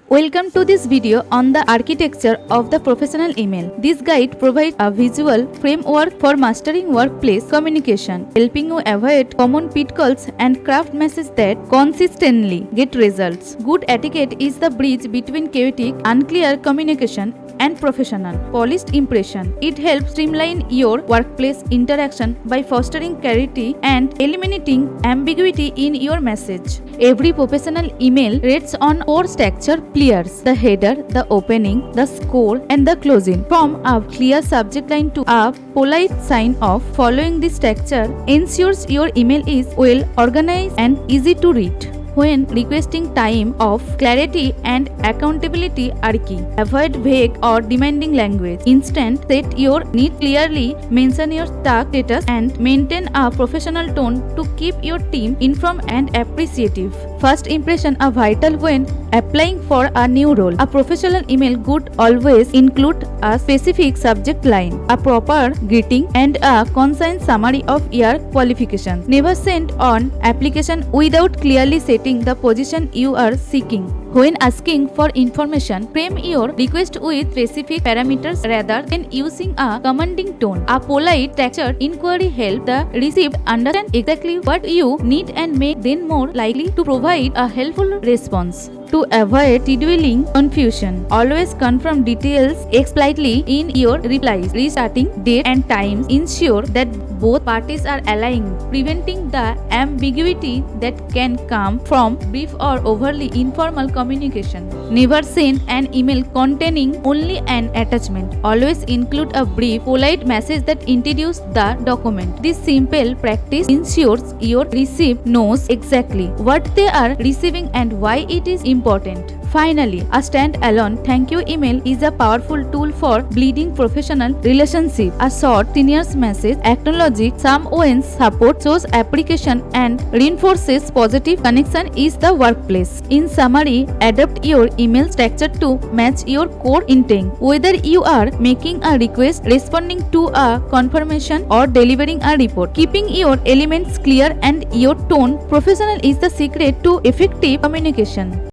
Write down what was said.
Welcome to this video on the architecture of the professional email. This guide provides a visual framework for mastering workplace communication, helping you avoid common pitfalls and craft messages that consistently get results. Good etiquette is the bridge between chaotic, unclear communication and professional, polished impression. It helps streamline your workplace interaction by fostering clarity and eliminating ambiguity in your message. Every professional email rests on four structure pillars: the header, the opening, the score, and the closing. From a clear subject line to a polite sign off, following this structure ensures your email is well organized and easy to read. When requesting time of clarity and accountability are key. Avoid vague or demanding language. Instead, set your need clearly, mention your task status, and maintain a professional tone to keep your team informed and appreciative. First impression are vital when applying for a new role. A professional email could always include a specific subject line, a proper greeting, and a concise summary of your qualifications. Never send an application without clearly setting the position you are seeking. When asking for information, frame your request with specific parameters rather than using a commanding tone. A polite, structured inquiry helps the receiver understand exactly what you need and make them more likely to provide a helpful response. To avoid dwelling confusion, always confirm details explicitly in your replies. Restarting date and times ensure that both parties are aligned, preventing the ambiguity that can come from brief or overly informal communication. Never send an email containing only an attachment. Always include a brief, polite message that introduces the document. This simple practice ensures your receiver knows exactly what they are receiving and why it is important. Finally, a stand-alone thank you email is a powerful tool for building professional relationships. A short, senior's message acknowledging someone's support, shows appreciation, and reinforces positive connection is the workplace. In summary, adapt your email structure to match your core intent. Whether you are making a request, responding to a confirmation, or delivering a report, keeping your elements clear and your tone professional is the secret to effective communication.